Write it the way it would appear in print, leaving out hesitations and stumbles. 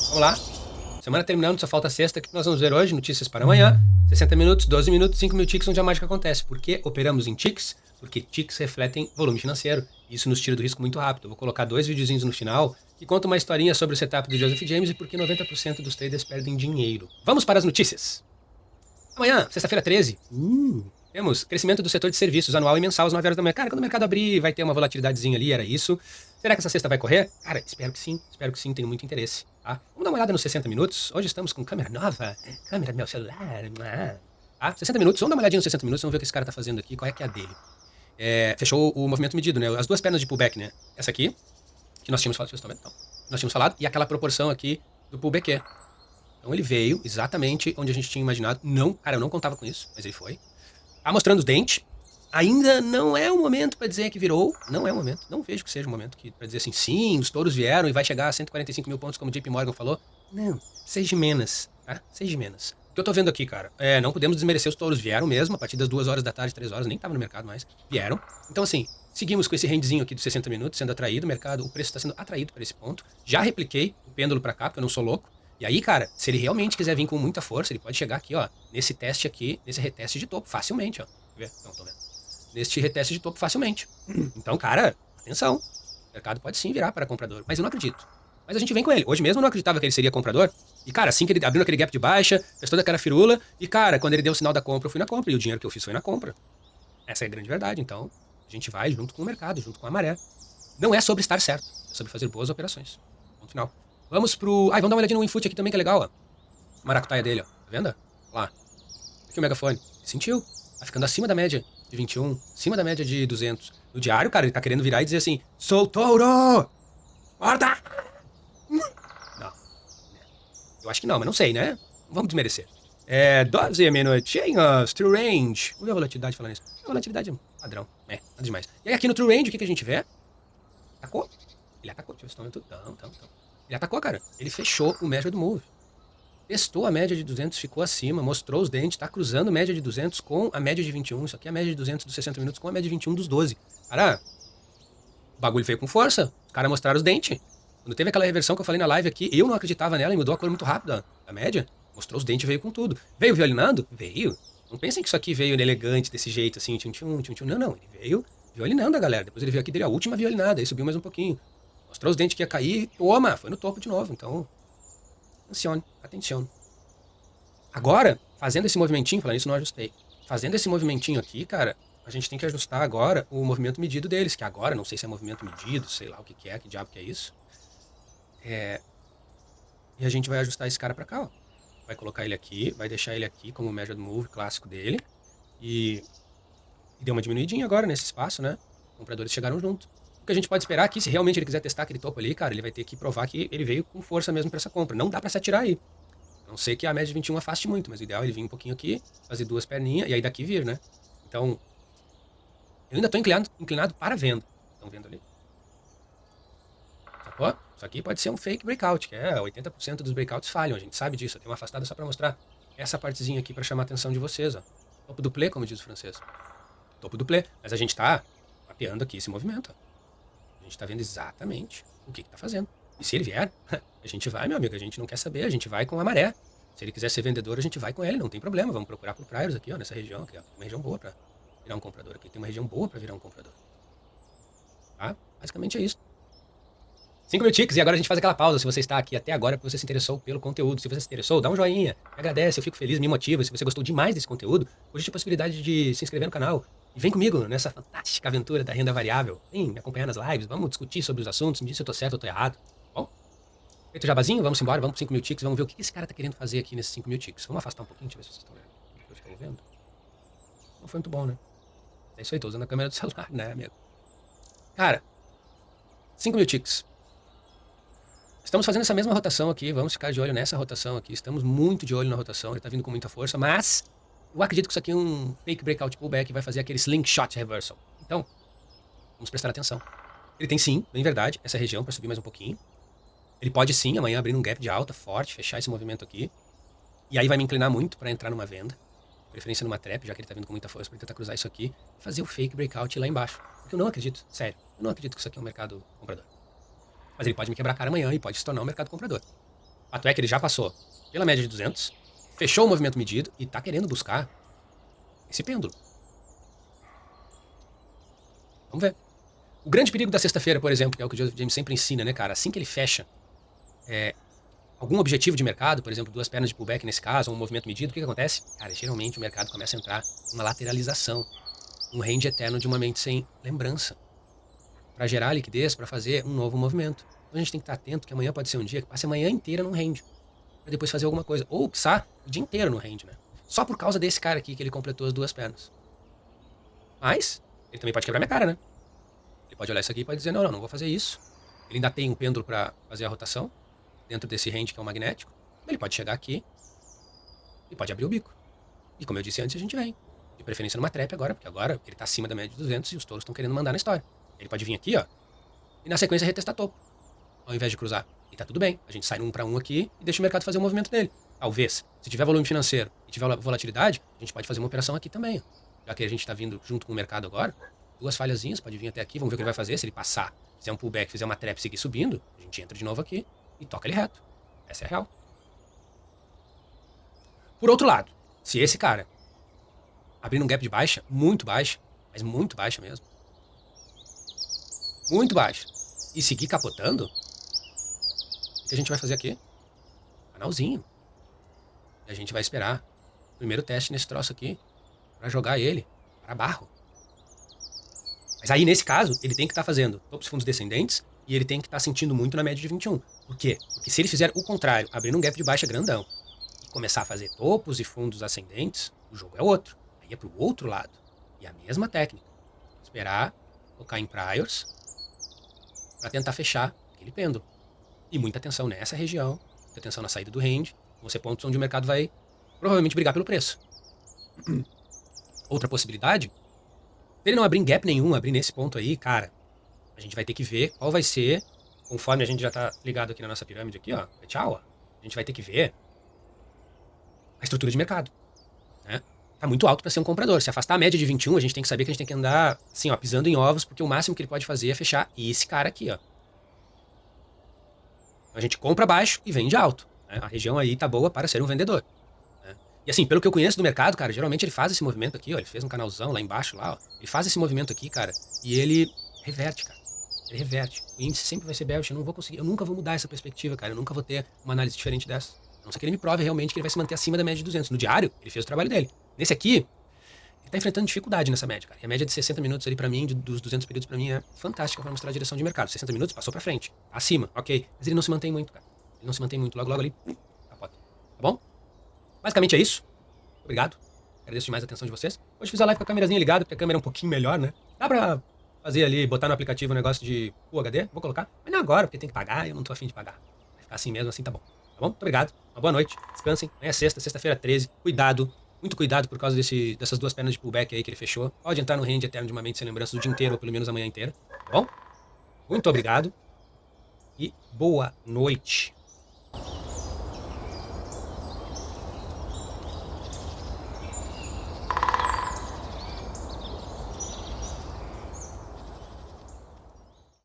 Vamos lá. Semana terminando, só falta sexta. O que nós vamos ver hoje? Notícias para amanhã. 60 minutos, 12 minutos, 5 mil ticks, onde a mágica acontece. Por que operamos em ticks? Porque ticks refletem volume financeiro. E isso nos tira do risco muito rápido. Eu vou colocar 2 videozinhos no final que contam uma historinha sobre o setup do Joseph James e por que 90% dos traders perdem dinheiro. Vamos para as notícias. Amanhã, sexta-feira 13. Temos crescimento do setor de serviços anual e mensal às 9 horas da manhã. Cara, quando o mercado abrir, vai ter uma volatilidadezinha ali, era isso. Será que essa sexta vai correr? Cara, espero que sim, tenho muito interesse, tá? Vamos dar uma olhada nos 60 minutos. Hoje estamos com câmera nova, câmera do meu celular. Tá? 60 minutos, vamos dar uma olhadinha nos 60 minutos, vamos ver o que esse cara tá fazendo aqui, qual é que é a dele. Fechou o movimento medido, né? As duas pernas de pullback, né? Essa aqui, que nós tínhamos falado, vocês estão vendo? Então, nós tínhamos falado, e aquela proporção aqui do pullback. Então ele veio exatamente onde a gente tinha imaginado. Não, cara, eu não contava com isso, mas ele foi. Tá mostrando os dentes. Ainda não é o momento para dizer que virou. Não é o momento. Não vejo que seja o momento para dizer assim, sim, os touros vieram e vai chegar a 145 mil pontos, como o JP Morgan falou. Não, seja menos, tá? Seja menos. O que eu tô vendo aqui, cara, não podemos desmerecer os touros. Vieram mesmo, a partir das 2 horas da tarde, 3 horas, nem tava no mercado mais. Vieram. Então, assim, seguimos com esse rendezinho aqui dos 60 minutos sendo atraído. O mercado, o preço está sendo atraído para esse ponto. Já repliquei o pêndulo para cá, porque eu não sou louco. E aí, cara, se ele realmente quiser vir com muita força, ele pode chegar aqui, ó, nesse teste aqui, nesse reteste de topo, facilmente, ó. Ver? Não, tô vendo. Neste reteste de topo facilmente. Então, cara, atenção. O mercado pode sim virar para comprador, mas eu não acredito. Mas a gente vem com ele. Hoje mesmo eu não acreditava que ele seria comprador. E, cara, assim que ele abriu aquele gap de baixa, fez toda aquela firula. E, cara, quando ele deu o sinal da compra, eu fui na compra. E o dinheiro que eu fiz foi na compra. Essa é a grande verdade. Então, a gente vai junto com o mercado, junto com a maré. Não é sobre estar certo, é sobre fazer boas operações. Ponto final. Vamos pro... Vamos dar uma olhadinha no Winfoot aqui também, que é legal, ó. A maracutaia dele, ó. Tá vendo? Lá. Aqui o megafone. Sentiu? Tá ficando acima da média de 21, acima da média de 200. No diário, cara, ele tá querendo virar e dizer assim, sou touro! Morda! Não. Eu acho que não, mas não sei, né? Vamos desmerecer. 12 minutinhos, true range. Vamos ver a volatilidade falando isso. A volatilidade é padrão, nada demais. E aí aqui no true range, o que a gente vê? Atacou? Ele atacou, deixa eu ver se estão vendo tudo. Não. Ele atacou, cara. Ele fechou o measure do move. Testou a média de 200, ficou acima, mostrou os dentes, tá cruzando a média de 200 com a média de 21. Isso aqui é a média de 200 dos 60 minutos com a média de 21 dos 12. Cara, o bagulho veio com força. Os caras mostraram os dentes. Quando teve aquela reversão que eu falei na live aqui, eu não acreditava nela e mudou a cor muito rápido a média. Mostrou os dentes e veio com tudo. Veio violinando? Veio. Não pensem que isso aqui veio elegante desse jeito, assim, tchum. Não. Ele veio violinando a galera. Depois ele veio aqui, dele a última violinada, aí subiu mais um pouquinho. Mostrou os dentes que ia cair, toma, foi no topo de novo. Então, atenção. Agora, fazendo esse movimentinho, falando isso, não ajustei. Fazendo esse movimentinho aqui, cara, a gente tem que ajustar agora o movimento medido deles, que agora, não sei se é movimento medido, sei lá o que é, que diabo que é isso. E a gente vai ajustar esse cara pra cá, ó. Vai colocar ele aqui, vai deixar ele aqui como o measured move clássico dele. E deu uma diminuidinha agora nesse espaço, né? Os compradores chegaram junto. O que a gente pode esperar aqui, se realmente ele quiser testar aquele topo ali, cara, ele vai ter que provar que ele veio com força mesmo pra essa compra. Não dá pra se atirar aí. A não sei que a média de 21 afaste muito, mas o ideal é ele vir um pouquinho aqui, fazer 2 perninhas e aí daqui vir, né? Então, eu ainda tô inclinado para a venda. Estão vendo ali? Sacou? Isso aqui pode ser um fake breakout, que 80% dos breakouts falham, a gente sabe disso. Eu tenho uma afastada só para mostrar essa partezinha aqui para chamar a atenção de vocês, ó. Topo do play, como diz o francês. Topo do play. Mas a gente tá mapeando aqui esse movimento, ó. A gente tá vendo exatamente o que tá fazendo. E se ele vier, a gente vai, meu amigo, a gente não quer saber, a gente vai com a maré. Se ele quiser ser vendedor, a gente vai com ele, não tem problema. Vamos procurar por priors aqui, ó, nessa região aqui, ó. Tem uma região boa pra virar um comprador aqui. Tem uma região boa pra virar um comprador. Tá? Basicamente é isso. 5 mil ticks, e agora a gente faz aquela pausa. Se você está aqui até agora, porque você se interessou pelo conteúdo. Se você se interessou, dá um joinha, me agradece, eu fico feliz, me motiva. Se você gostou demais desse conteúdo, hoje tem a possibilidade de se inscrever no canal. E vem comigo nessa fantástica aventura da renda variável. Vem me acompanhar nas lives, vamos discutir sobre os assuntos, me diz se eu tô certo ou tô errado. Bom, feito o jabazinho, vamos embora, vamos pro 5 mil ticks, vamos ver o que esse cara tá querendo fazer aqui nesses 5 mil ticks. Vamos afastar um pouquinho, deixa eu ver se vocês estão vendo. Eu estou vendo. Não foi muito bom, né? É isso aí, tô usando a câmera do celular, né, amigo? Cara, 5 mil ticks. Estamos fazendo essa mesma rotação aqui, vamos ficar de olho nessa rotação aqui. Estamos muito de olho na rotação, ele tá vindo com muita força, mas eu acredito que isso aqui é um fake breakout pullback, vai fazer aquele slingshot reversal. Então, vamos prestar atenção. Ele tem sim, bem verdade, essa região para subir mais um pouquinho. Ele pode sim, amanhã abrir um gap de alta forte, fechar esse movimento aqui. E aí vai me inclinar muito para entrar numa venda. Preferência numa trap, já que ele tá vindo com muita força, para tentar cruzar isso aqui e fazer o fake breakout lá embaixo. Porque eu não acredito, sério, eu não acredito que isso aqui é um mercado comprador. Mas ele pode me quebrar a cara amanhã e pode se tornar um mercado comprador. Fato é que ele já passou pela média de 200, fechou o movimento medido e tá querendo buscar esse pêndulo. Vamos ver. O grande perigo da sexta-feira, por exemplo, que é o que o James sempre ensina, né, cara? Assim que ele fecha algum objetivo de mercado, por exemplo, 2 pernas de pullback nesse caso, ou um movimento medido, o que acontece? Cara, geralmente o mercado começa a entrar numa lateralização, um range eterno de uma mente sem lembrança, para gerar liquidez, para fazer um novo movimento. Então a gente tem que estar atento que amanhã pode ser um dia que passe a manhã inteira num range, para depois fazer alguma coisa. Ou, quiçá, o dia inteiro no range, né? Só por causa desse cara aqui que ele completou as 2 pernas. Mas, ele também pode quebrar minha cara, né? Ele pode olhar isso aqui e pode dizer, não vou fazer isso. Ele ainda tem um pêndulo para fazer a rotação, dentro desse range que é o magnético. Ele pode chegar aqui e pode abrir o bico. E como eu disse antes, a gente vem. De preferência numa trap agora, porque agora ele tá acima da média de 200 e os touros estão querendo mandar na história. Ele pode vir aqui, ó, e na sequência retestar topo, ao invés de cruzar. E tá tudo bem. A gente sai num para um aqui e deixa o mercado fazer o movimento dele. Talvez, se tiver volume financeiro e tiver volatilidade, a gente pode fazer uma operação aqui também. Ó. Já que a gente tá vindo junto com o mercado agora, 2 falhazinhas, pode vir até aqui, vamos ver o que ele vai fazer. Se ele passar, fizer um pullback, fizer uma trap e seguir subindo, a gente entra de novo aqui e toca ele reto. Essa é a real. Por outro lado, se esse cara abrir um gap de baixa, muito baixa, mas muito baixa mesmo, muito baixa, e seguir capotando, o que a gente vai fazer aqui? Canalzinho. E a gente vai esperar o primeiro teste nesse troço aqui para jogar ele para barro. Mas aí, nesse caso, ele tem que estar fazendo topos e fundos descendentes e ele tem que estar sentindo muito na média de 21. Por quê? Porque se ele fizer o contrário, abrindo um gap de baixa grandão e começar a fazer topos e fundos ascendentes, o jogo é outro. Aí é pro outro lado. E a mesma técnica. Esperar tocar em priors para tentar fechar aquele pêndulo. E muita atenção nessa região, muita atenção na saída do range, vão ser pontos onde o mercado vai provavelmente brigar pelo preço. Outra possibilidade, se ele não abrir em gap nenhum, abrir nesse ponto aí, cara, a gente vai ter que ver qual vai ser, conforme a gente já tá ligado aqui na nossa pirâmide aqui, ó, tchau, ó, a gente vai ter que ver a estrutura de mercado, né? Tá muito alto para ser um comprador. Se afastar a média de 21, a gente tem que saber que a gente tem que andar, assim, ó, pisando em ovos, porque o máximo que ele pode fazer é fechar esse cara aqui, ó. A gente compra baixo e vende alto, né? A região aí tá boa para ser um vendedor. E assim, pelo que eu conheço do mercado, cara, geralmente ele faz esse movimento aqui, ó. Ele fez um canalzão lá embaixo, lá, ó. Ele faz esse movimento aqui, cara, e ele reverte, cara. Ele reverte. O índice sempre vai ser bearish. Eu nunca vou mudar essa perspectiva, cara. Eu nunca vou ter uma análise diferente dessa. A não ser que ele me prove realmente que ele vai se manter acima da média de 200. No diário, ele fez o trabalho dele. Nesse aqui, ele tá enfrentando dificuldade nessa média, cara. E a média de 60 minutos ali pra mim, dos 200 períodos pra mim, é fantástica pra mostrar a direção de mercado. 60 minutos, passou pra frente. Acima, ok. Mas ele não se mantém muito, cara. Ele não se mantém muito. Logo, logo ali, capota. Tá bom? Basicamente é isso. Obrigado. Agradeço demais a atenção de vocês. Hoje fiz a live com a câmerazinha ligada, porque a câmera é um pouquinho melhor, né? Dá pra fazer ali, botar no aplicativo um negócio de Full HD. Vou colocar. Mas não agora, porque tem que pagar e eu não tô afim de pagar. Vai ficar assim mesmo, assim tá bom. Tá bom? Muito obrigado. Uma boa noite. Descansem. Amanhã é sexta, sexta-feira 13. Cuidado. Muito cuidado por causa dessas 2 pernas de pullback aí que ele fechou. Pode entrar no range eterno de uma mente sem lembrança do dia inteiro, ou pelo menos amanhã inteira. Tá bom? Muito obrigado. E boa noite.